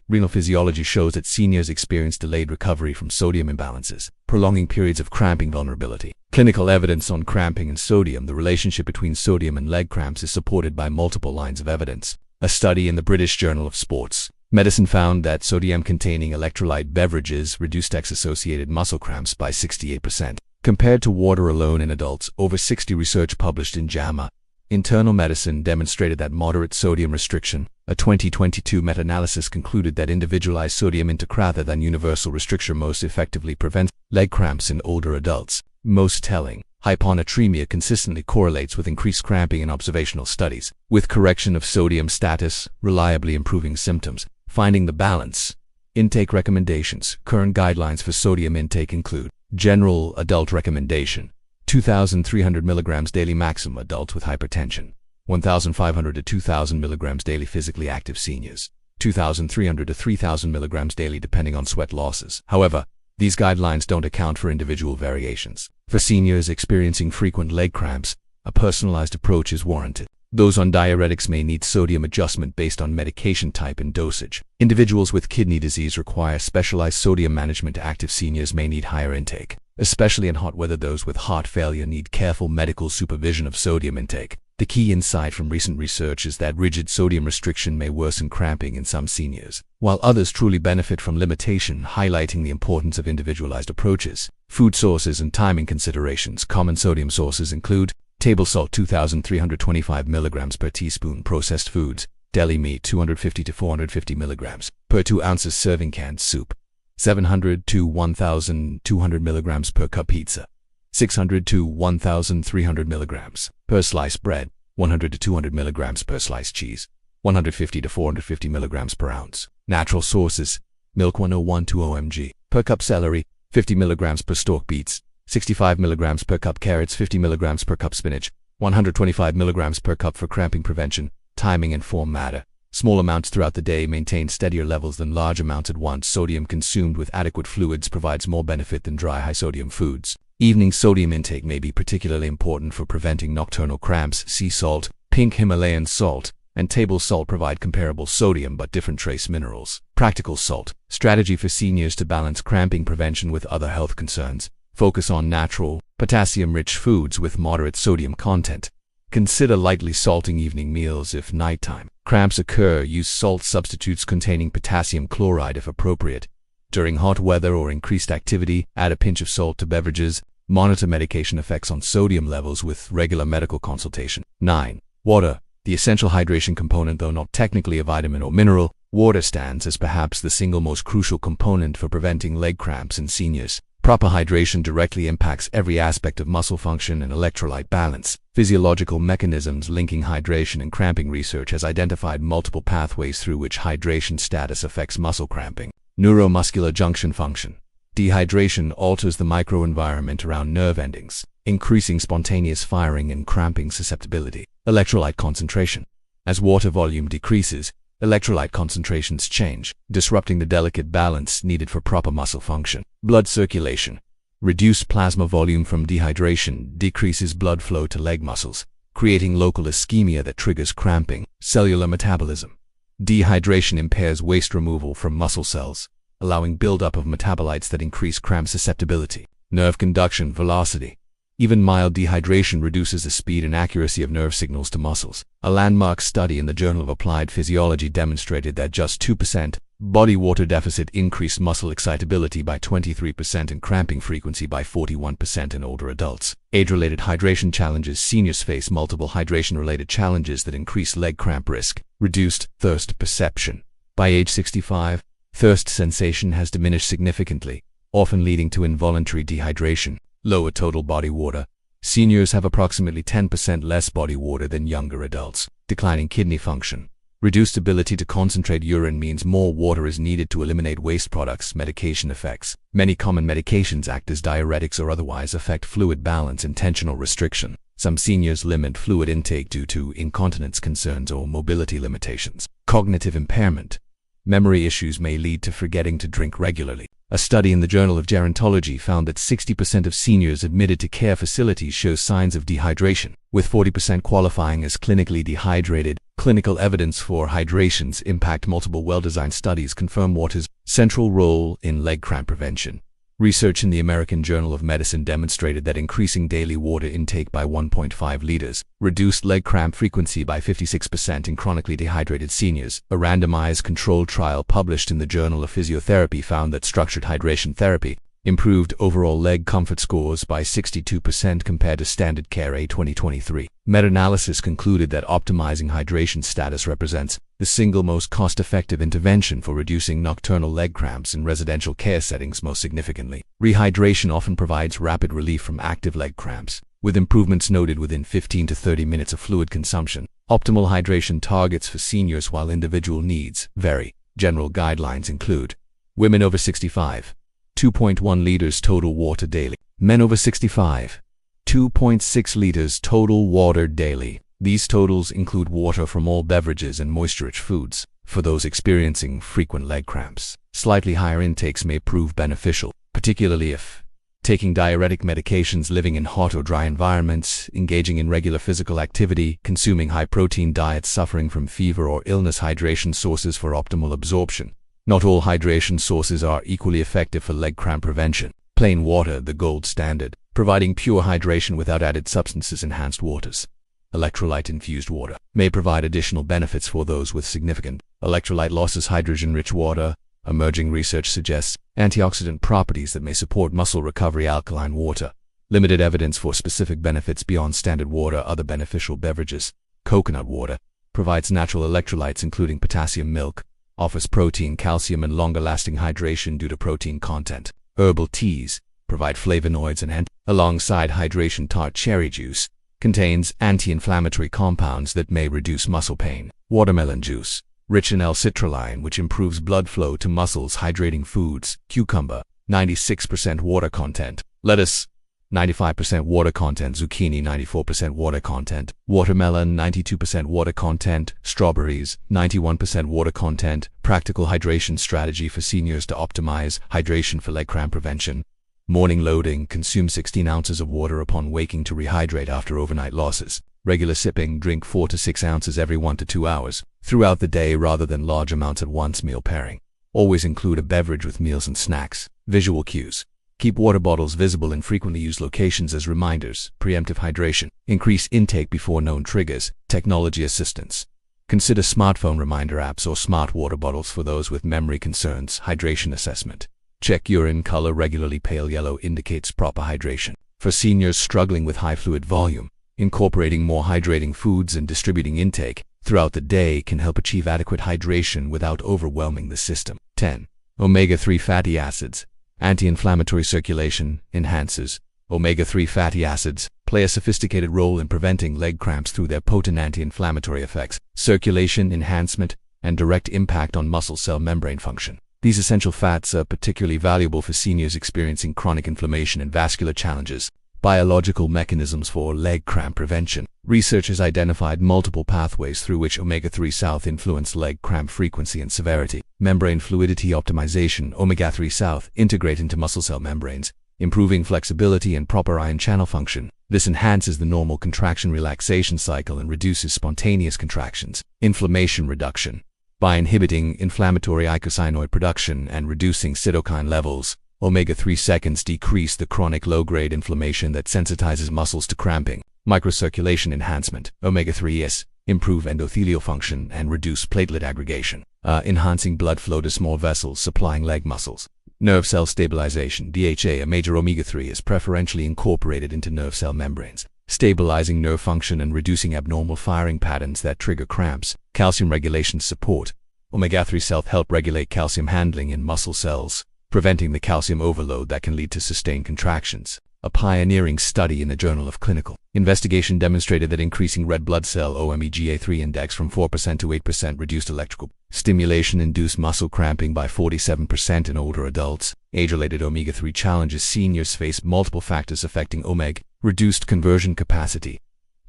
Renal Physiology shows that seniors experience delayed recovery from sodium imbalances, prolonging periods of cramping vulnerability. Clinical evidence on cramping and sodium. The relationship between sodium and leg cramps is supported by multiple lines of evidence. A study in the British Journal of Sports Medicine found that sodium-containing electrolyte beverages reduced X-associated muscle cramps by 68%. Compared to water alone in adults, over 60 research published in JAMA Internal Medicine demonstrated that moderate sodium restriction. A 2022 meta-analysis concluded that individualized sodium intake rather than universal restriction most effectively prevents leg cramps in older adults. Most telling, hyponatremia consistently correlates with increased cramping in observational studies, with correction of sodium status reliably improving symptoms. Finding the balance Intake recommendations. Current guidelines for sodium intake include General Adult Recommendation 2,300 mg daily maximum adults with hypertension, 1,500 to 2,000 mg daily physically active seniors, 2,300 to 3,000 mg daily depending on sweat losses. However, these guidelines don't account for individual variations. For seniors experiencing frequent leg cramps, a personalized approach is warranted. Those on diuretics may need sodium adjustment based on medication type and dosage. Individuals with kidney disease require specialized sodium management. Active seniors may need higher intake. Especially in hot weather, those with heart failure need careful medical supervision of sodium intake. The key insight from recent research is that rigid sodium restriction may worsen cramping in some seniors, while others truly benefit from limitation, highlighting the importance of individualized approaches. Food sources and timing considerations. Common sodium sources include table salt 2,325 mg per teaspoon, processed foods, deli meat 250 to 450 mg per 2 ounces, serving canned soup 700 to 1,200 mg per cup, pizza 600 to 1,300 mg per slice, bread 100 to 200 mg per slice, cheese 150 to 450 mg per ounce. Natural sources: milk 101 mg per cup, celery 50 mg per stalk, beets 65 mg per cup, carrots 50 mg per cup, spinach 125 mg per cup. For cramping prevention, timing and form matter. Small amounts throughout the day maintain steadier levels than large amounts at once. Sodium consumed with adequate fluids provides more benefit than dry high-sodium foods. Evening sodium intake may be particularly important for preventing nocturnal cramps. Sea salt, pink Himalayan salt, and table salt provide comparable sodium but different trace minerals. Practical salt. Strategy for seniors to balance cramping prevention with other health concerns. Focus on natural, potassium-rich foods with moderate sodium content. Consider lightly salting evening meals if nighttime cramps occur. Use salt substitutes containing potassium chloride if appropriate. During hot weather or increased activity, add a pinch of salt to beverages. Monitor medication effects on sodium levels with regular medical consultation. 9. Water. The essential hydration component. Though not technically a vitamin or mineral, water stands as perhaps the single most crucial component for preventing leg cramps in seniors. Proper hydration directly impacts every aspect of muscle function and electrolyte balance. Physiological mechanisms linking hydration and cramping. Research has identified multiple pathways through which hydration status affects muscle cramping. Neuromuscular junction function. Dehydration alters the microenvironment around nerve endings, increasing spontaneous firing and cramping susceptibility. Electrolyte concentration. As water volume decreases, electrolyte concentrations change, disrupting the delicate balance needed for proper muscle function. Blood circulation. Reduced plasma volume from dehydration decreases blood flow to leg muscles, creating local ischemia that triggers cramping. Cellular metabolism. Dehydration impairs waste removal from muscle cells, allowing buildup of metabolites that increase cramp susceptibility. Nerve conduction. Velocity. Even mild dehydration reduces the speed and accuracy of nerve signals to muscles. A landmark study in the Journal of Applied Physiology demonstrated that just 2% body water deficit increased muscle excitability by 23% and cramping frequency by 41% in older adults. Age-related hydration challenges. Seniors face multiple hydration-related challenges that increase leg cramp risk. Reduced thirst perception. By age 65, thirst sensation has diminished significantly, often leading to involuntary dehydration. Lower total body water. Seniors have approximately 10% less body water than younger adults. Declining kidney function. Reduced ability to concentrate urine means more water is needed to eliminate waste products. Medication effects. Many common medications act as diuretics or otherwise affect fluid balance. Intentional restriction. Some seniors limit fluid intake due to incontinence concerns or mobility limitations. Cognitive impairment. Memory issues may lead to forgetting to drink regularly. A study in the Journal of Gerontology found that 60% of seniors admitted to care facilities show signs of dehydration, with 40% qualifying as clinically dehydrated. Clinical evidence for hydration's impact. Multiple well-designed studies confirm water's central role in leg cramp prevention. Research in the American Journal of Medicine demonstrated that increasing daily water intake by 1.5 liters reduced leg cramp frequency by 56% in chronically dehydrated seniors. A randomized controlled trial published in the Journal of Physiotherapy found that structured hydration therapy improved overall leg comfort scores by 62% compared to standard care. A 2023 meta-analysis concluded that optimizing hydration status represents the single most cost-effective intervention for reducing nocturnal leg cramps in residential care settings. Most significantly, rehydration often provides rapid relief from active leg cramps, with improvements noted within 15 to 30 minutes of fluid consumption. Optimal hydration targets for seniors. While individual needs vary, general guidelines include Women over 65, 2.1 liters total water daily. Men over 65, 2.6 liters total water daily. These totals include water from all beverages and moisture-rich foods. For those experiencing frequent leg cramps, slightly higher intakes may prove beneficial, particularly if taking diuretic medications, living in hot or dry environments, engaging in regular physical activity, consuming high-protein diets, suffering from fever or illness. Hydration sources for optimal absorption. Not all hydration sources are equally effective for leg cramp prevention. Plain water, the gold standard, providing pure hydration without added substances. Enhanced waters. Electrolyte-infused water may provide additional benefits for those with significant electrolyte losses. Hydrogen-rich water. Emerging research suggests antioxidant properties that may support muscle recovery. Alkaline water. Limited evidence for specific benefits beyond standard water. Other beneficial beverages. Coconut water provides natural electrolytes including potassium. Milk offers protein, calcium, and longer-lasting hydration due to protein content. Herbal teas provide flavonoids and alongside hydration. Tart cherry juice contains anti-inflammatory compounds that may reduce muscle pain. Watermelon juice, rich in L-citrulline, which improves blood flow to muscles. Hydrating foods. Cucumber, 96% water content. Lettuce, 95% water content. Zucchini, 94% water content. Watermelon, 92% water content. Strawberries, 91% water content. Practical hydration strategy for seniors to optimize hydration for leg cramp prevention. Morning loading. Consume 16 ounces of water upon waking to rehydrate after overnight losses. Regular sipping. Drink 4 to 6 ounces every 1 to 2 hours throughout the day rather than large amounts at once. Meal pairing. Always include a beverage with meals and snacks. Visual cues. Keep water bottles visible in frequently used locations as reminders. Preemptive hydration. Increase intake before known triggers. Technology assistance. Consider smartphone reminder apps or smart water bottles for those with memory concerns. Hydration assessment. Check urine color regularly. Pale yellow indicates proper hydration. For seniors struggling with high fluid volume, incorporating more hydrating foods and distributing intake throughout the day can help achieve adequate hydration without overwhelming the system. 10. Omega-3 fatty acids. Anti-inflammatory circulation enhances. Omega-3 fatty acids play a sophisticated role in preventing leg cramps through their potent anti-inflammatory effects, circulation enhancement, and direct impact on muscle cell membrane function. These essential fats are particularly valuable for seniors experiencing chronic inflammation and vascular challenges. Biological mechanisms for leg cramp prevention. Researchers identified multiple pathways through which omega-3 South influence leg cramp frequency and severity. Membrane fluidity optimization. Omega-3 South integrate into muscle cell membranes, improving flexibility and proper ion channel function. This enhances the normal contraction-relaxation cycle and reduces spontaneous contractions. Inflammation reduction. By inhibiting inflammatory eicosanoid production and reducing cytokine levels, omega-3 seconds decrease the chronic low-grade inflammation that sensitizes muscles to cramping. Microcirculation enhancement. Omega-3s improve endothelial function and reduce platelet aggregation, enhancing blood flow to small vessels supplying leg muscles. Nerve cell stabilization. DHA, a major omega-3, is preferentially incorporated into nerve cell membranes, stabilizing nerve function and reducing abnormal firing patterns that trigger cramps. Calcium regulation support. Omega-3 cells help regulate calcium handling in muscle cells, preventing the calcium overload that can lead to sustained contractions. A pioneering study in the Journal of Clinical Investigation demonstrated that increasing red blood cell omega-3 index from 4% to 8% reduced electrical stimulation, induced muscle cramping by 47% in older adults. Age-related omega-3 challenges. Seniors face multiple factors affecting omega. Reduced conversion capacity.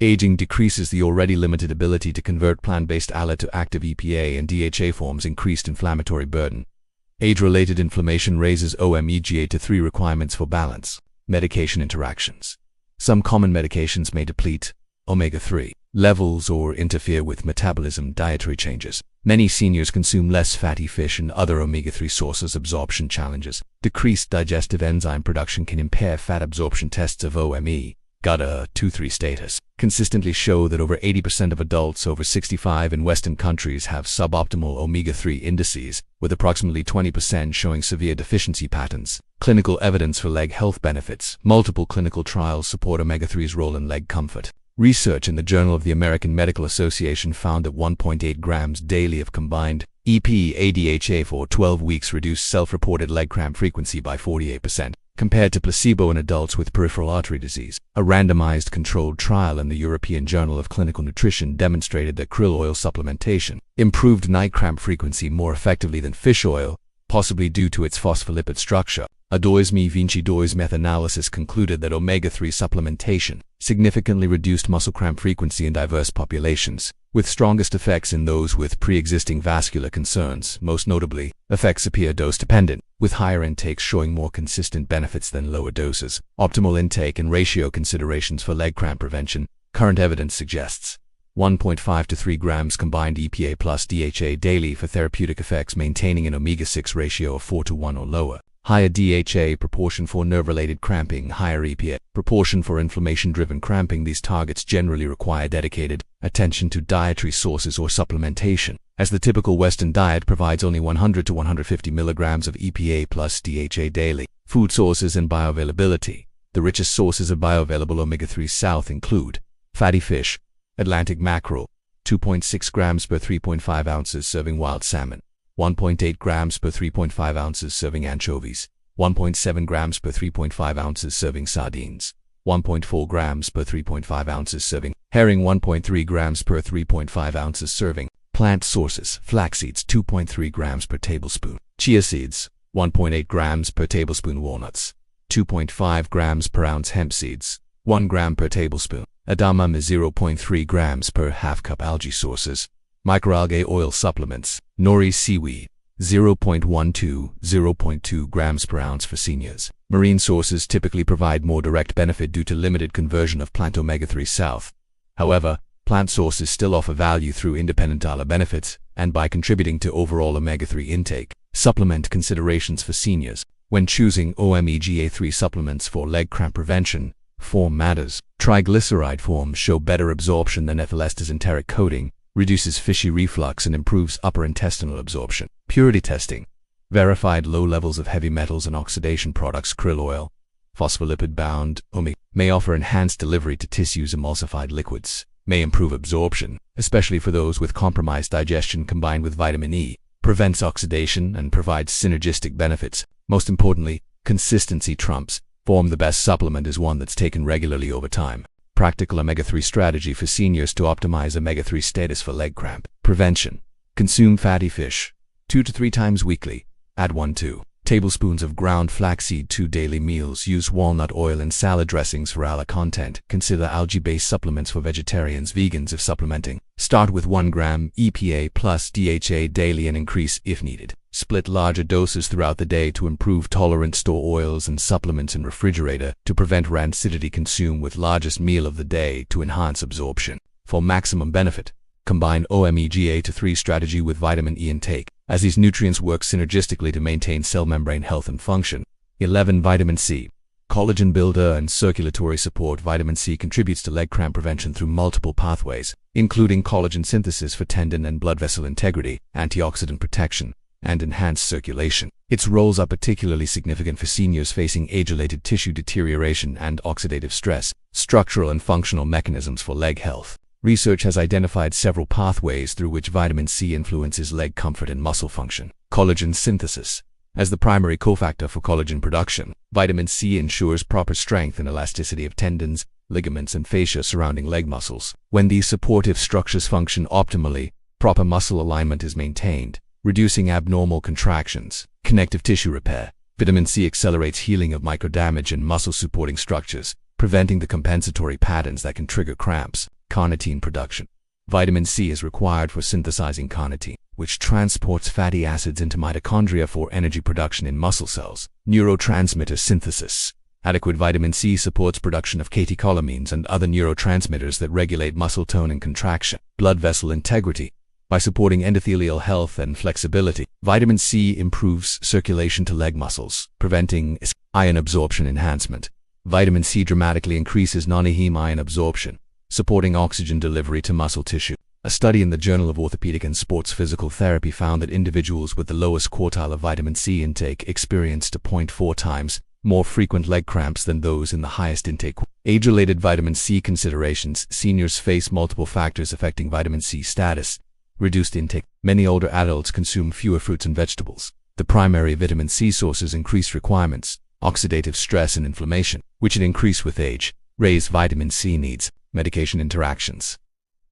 Aging decreases the already limited ability to convert plant-based ALA to active EPA and DHA forms. Increased inflammatory burden. Age-related inflammation raises omega-3 requirements for balance. Medication interactions. Some common medications may deplete omega-3 levels or interfere with metabolism. Dietary changes. Many seniors consume less fatty fish and other omega-3 sources. Absorption challenges. Decreased digestive enzyme production can impair fat absorption. Tests of OME GATA-2-3 status consistently show that over 80% of adults over 65 in Western countries have suboptimal omega-3 indices, with approximately 20% showing severe deficiency patterns. Clinical evidence for leg health benefits. Multiple clinical trials support omega-3's role in leg comfort. Research in the Journal of the American Medical Association found that 1.8 grams daily of combined EPA-DHA for 12 weeks reduced self-reported leg cramp frequency by 48%. Compared to placebo in adults with peripheral artery disease. A randomized controlled trial in the European Journal of Clinical Nutrition demonstrated that krill oil supplementation improved night cramp frequency more effectively than fish oil, possibly due to its phospholipid structure. A 2022 meta-analysis concluded that omega-3 supplementation significantly reduced muscle cramp frequency in diverse populations, with strongest effects in those with pre-existing vascular concerns. Most notably, effects appear dose-dependent, with higher intakes showing more consistent benefits than lower doses. Optimal intake and ratio considerations for leg cramp prevention. Current evidence suggests 1.5 to 3 grams combined EPA plus DHA daily for therapeutic effects, maintaining an omega-6 ratio of 4 to 1 or lower. Higher DHA proportion for nerve-related cramping, higher EPA proportion for inflammation-driven cramping. These targets generally require dedicated attention to dietary sources or supplementation, as the typical Western diet provides only 100 to 150 milligrams of EPA plus DHA daily. Food sources and bioavailability. The richest sources of bioavailable omega-3 south include fatty fish, Atlantic mackerel, 2.6 grams per 3.5 ounces serving wild salmon, 1.8 grams per 3.5 ounces serving anchovies, 1.7 grams per 3.5 ounces serving sardines, 1.4 grams per 3.5 ounces serving herring, 1.3 grams per 3.5 ounces serving plant sources. Flax seeds, 2.3 grams per tablespoon, chia seeds, 1.8 grams per tablespoon, walnuts, 2.5 grams per ounce, hemp seeds, 1 gram per tablespoon, edamame, 0.3 grams per half cup. Algae sources. Microalgae oil supplements, nori seaweed, 0.1 to 0.2 grams per ounce for seniors. Marine sources typically provide more direct benefit due to limited conversion of plant omega-3 south. However, plant sources still offer value through independent dollar benefits and by contributing to overall omega-3 intake. Supplement considerations for seniors. When choosing omega-3 supplements for leg cramp prevention, form matters. Triglyceride forms show better absorption than ethyl esters. Enteric coating reduces fishy reflux and improves upper intestinal absorption. Purity testing. Verified low levels of heavy metals and oxidation products. Krill oil, phospholipid-bound omega, may offer enhanced delivery to tissues. Emulsified liquids may improve absorption, especially for those with compromised digestion. Combined with vitamin E, prevents oxidation and provides synergistic benefits. Most importantly, consistency trumps form. The best supplement is one that's taken regularly over time. Practical omega-3 strategy for seniors to optimize omega-3 status for leg cramp prevention. Consume fatty fish 2 to 3 times weekly. Add 1 to 2 tablespoons of ground flaxseed to daily meals. Use walnut oil in salad dressings for ALA content. Consider algae-based supplements for vegetarians, vegans if supplementing. Start with 1 gram EPA plus DHA daily and increase if needed. Split larger doses throughout the day to improve tolerance. Store oils and supplements in refrigerator to prevent rancidity. Consume with largest meal of the day to enhance absorption. For maximum benefit, combine omega-3 strategy with vitamin E intake, as these nutrients work synergistically to maintain cell membrane health and function. 11. Vitamin C. Collagen builder and circulatory support. Vitamin C contributes to leg cramp prevention through multiple pathways, including collagen synthesis for tendon and blood vessel integrity, antioxidant protection, and enhanced circulation. Its roles are particularly significant for seniors facing age-related tissue deterioration and oxidative stress. Structural and functional mechanisms for leg health. Research has identified several pathways through which vitamin C influences leg comfort and muscle function. Collagen synthesis. As the primary cofactor for collagen production, vitamin C ensures proper strength and elasticity of tendons, ligaments, and fascia surrounding leg muscles. When these supportive structures function optimally, proper muscle alignment is maintained, reducing abnormal contractions. Connective tissue repair. Vitamin C accelerates healing of microdamage and muscle-supporting structures, preventing the compensatory patterns that can trigger cramps. Carnitine production. Vitamin C is required for synthesizing carnitine, which transports fatty acids into mitochondria for energy production in muscle cells. Neurotransmitter synthesis. Adequate vitamin C supports production of catecholamines and other neurotransmitters that regulate muscle tone and contraction. Blood vessel integrity. By supporting endothelial health and flexibility, vitamin C improves circulation to leg muscles, preventing iron absorption enhancement. Vitamin C dramatically increases non-heme ion absorption, supporting oxygen delivery to muscle tissue. A study in the Journal of Orthopedic and Sports Physical Therapy found that individuals with the lowest quartile of vitamin C intake experienced 0.4 times more frequent leg cramps than those in the highest intake. Age-related vitamin C considerations. Seniors face multiple factors affecting vitamin C status. Reduced intake. Many older adults consume fewer fruits and vegetables. The primary vitamin C sources increased requirements, oxidative stress and inflammation, which increase with age. Raised vitamin C needs. Medication interactions.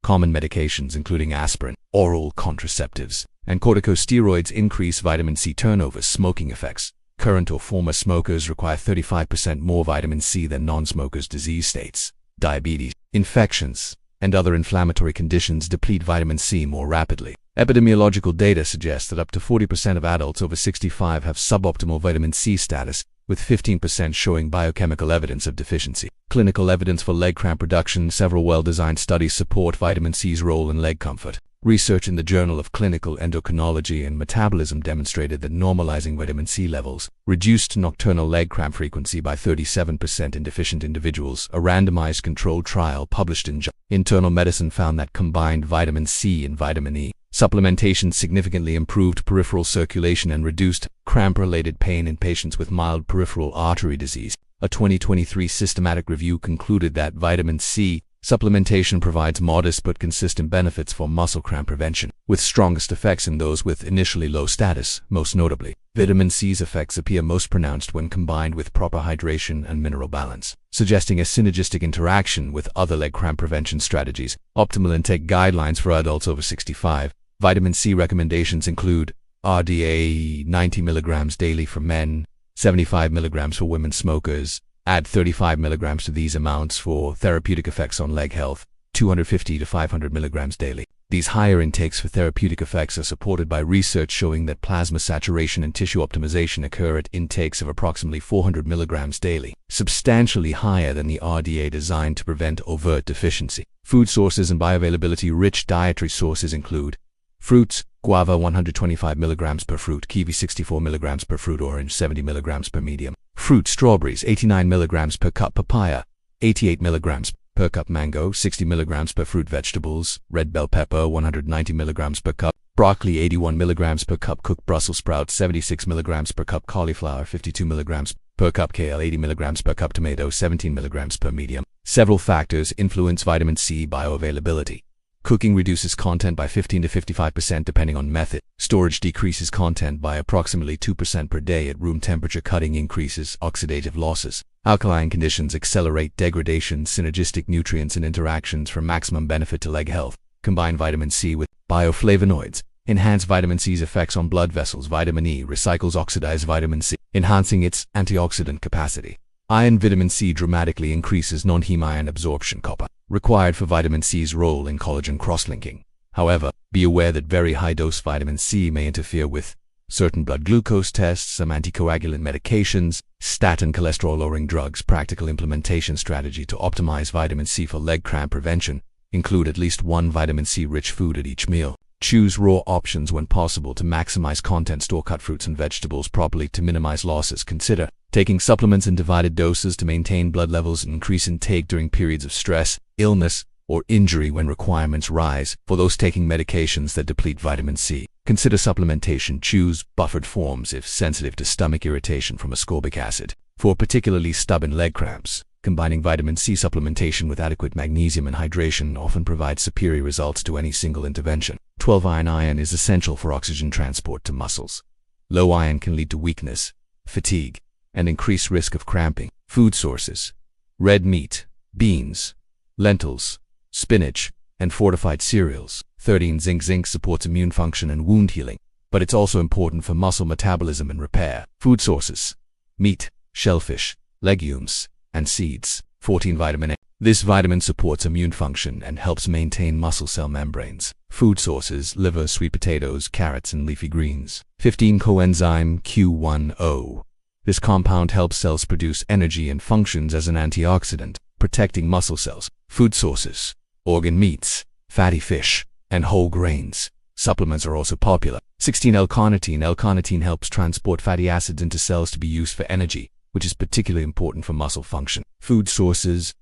Common medications including aspirin, oral contraceptives, and corticosteroids increase vitamin C turnover. Smoking effects. Current or former smokers require 35% more vitamin C than non-smokers. Disease states. Diabetes, infections, and other inflammatory conditions deplete vitamin C more rapidly. Epidemiological data suggests that up to 40% of adults over 65 have suboptimal vitamin C status, with 15% showing biochemical evidence of deficiency. Clinical evidence for leg cramp reduction. Several well-designed studies support vitamin C's role in leg comfort. Research in the Journal of Clinical Endocrinology and Metabolism demonstrated that normalizing vitamin C levels reduced nocturnal leg cramp frequency by 37% in deficient individuals. A randomized controlled trial published in Internal Medicine found that combined vitamin C and vitamin E supplementation significantly improved peripheral circulation and reduced cramp-related pain in patients with mild peripheral artery disease. A 2023 systematic review concluded that vitamin C supplementation provides modest but consistent benefits for muscle cramp prevention, with strongest effects in those with initially low status. Most notably, vitamin C's effects appear most pronounced when combined with proper hydration and mineral balance, suggesting a synergistic interaction with other leg cramp prevention strategies. Optimal intake guidelines for adults over 65. Vitamin C recommendations include RDA 90 mg daily for men, 75 mg for women smokers. Add 35 mg to these amounts for therapeutic effects on leg health, 250 to 500 mg daily. These higher intakes for therapeutic effects are supported by research showing that plasma saturation and tissue optimization occur at intakes of approximately 400 mg daily, substantially higher than the RDA designed to prevent overt deficiency. Food sources and bioavailability. Rich dietary sources include fruits, guava 125 mg per fruit, kiwi 64 mg per fruit, orange 70 mg per medium. Fruit, strawberries 89 mg per cup, papaya 88 mg per cup, mango 60 mg per fruit, vegetables, red bell pepper 190 mg per cup, broccoli 81 mg per cup, cooked Brussels sprouts 76 mg per cup, cauliflower 52 mg per cup, kale 80 mg per cup, tomato 17 mg per medium. Several factors influence vitamin C bioavailability. Cooking reduces content by 15 to 55% depending on method. Storage decreases content by approximately 2% per day at room temperature. Cutting increases oxidative losses. Alkaline conditions accelerate degradation. Synergistic nutrients and interactions for maximum benefit to leg health. Combine vitamin C with bioflavonoids. Enhance vitamin C's effects on blood vessels. Vitamin E recycles oxidized vitamin C, enhancing its antioxidant capacity. Iron. Vitamin C dramatically increases non-heme iron absorption, copper, required for vitamin C's role in collagen cross-linking. However, be aware that very high-dose vitamin C may interfere with certain blood glucose tests, some anticoagulant medications, statin cholesterol-lowering drugs. Practical implementation strategy to optimize vitamin C for leg cramp prevention. Include at least one vitamin C-rich food at each meal. Choose raw options when possible to maximize content. Store cut fruits and vegetables properly to minimize losses. Consider taking supplements in divided doses to maintain blood levels and increase intake during periods of stress, illness, or injury when requirements rise. For those taking medications that deplete vitamin C, consider supplementation. Choose buffered forms if sensitive to stomach irritation from ascorbic acid. For particularly stubborn leg cramps, combining vitamin C supplementation with adequate magnesium and hydration often provides superior results to any single intervention. 12 iron. Iron is essential for oxygen transport to muscles. Low iron can lead to weakness, fatigue, and increased risk of cramping. Food sources: red meat, beans, lentils, spinach, and fortified cereals. 13 zinc. Zinc supports immune function and wound healing, but it's also important for muscle metabolism and repair. Food sources: meat, shellfish, legumes, and seeds. 14 vitamin A. This vitamin supports immune function and helps maintain muscle cell membranes. Food sources: liver, sweet potatoes, carrots, and leafy greens. 15 coenzyme Q10. This compound helps cells produce energy and functions as an antioxidant, protecting muscle cells. Food sources: organ meats, fatty fish, and whole grains. Supplements are also popular. 16 L-carnitine. L-carnitine helps transport fatty acids into cells to be used for energy, which is particularly important for muscle function. Food sources: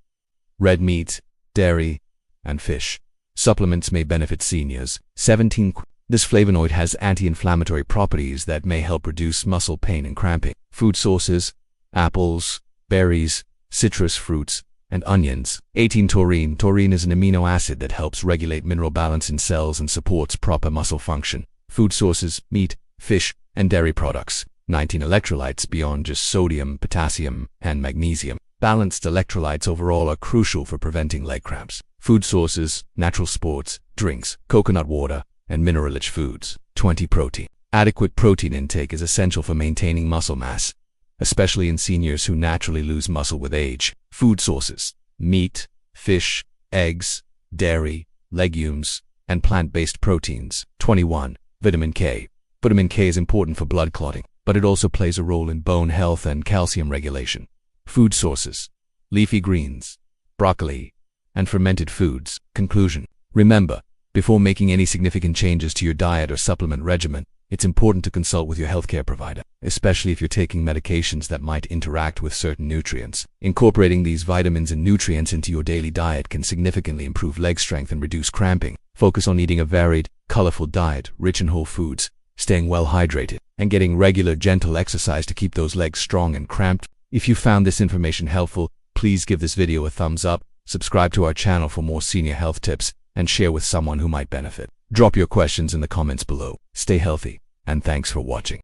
red meat, dairy, and fish. Supplements may benefit seniors. 17. This flavonoid has anti-inflammatory properties that may help reduce muscle pain and cramping. Food sources: apples, berries, citrus fruits, and onions. 18 Taurine. Taurine is an amino acid that helps regulate mineral balance in cells and supports proper muscle function. Food sources: meat, fish, and dairy products. 19 Electrolytes. Beyond just sodium, potassium, and magnesium, balanced electrolytes overall are crucial for preventing leg cramps. Food sources: natural sports, drinks, coconut water, and mineral-rich foods. 20. Protein. Adequate protein intake is essential for maintaining muscle mass, especially in seniors who naturally lose muscle with age. Food sources: meat, fish, eggs, dairy, legumes, and plant-based proteins. 21. Vitamin K. Vitamin K is important for blood clotting, but it also plays a role in bone health and calcium regulation. Food sources: leafy greens, broccoli, and fermented foods. Conclusion. Remember, before making any significant changes to your diet or supplement regimen, it's important to consult with your healthcare provider, especially if you're taking medications that might interact with certain nutrients. Incorporating these vitamins and nutrients into your daily diet can significantly improve leg strength and reduce cramping. Focus on eating a varied, colorful diet, rich in whole foods, staying well hydrated, and getting regular, gentle exercise to keep those legs strong and cramped. If you found this information helpful, please give this video a thumbs up, subscribe to our channel for more senior health tips, and share with someone who might benefit. Drop your questions in the comments below. Stay healthy, and thanks for watching.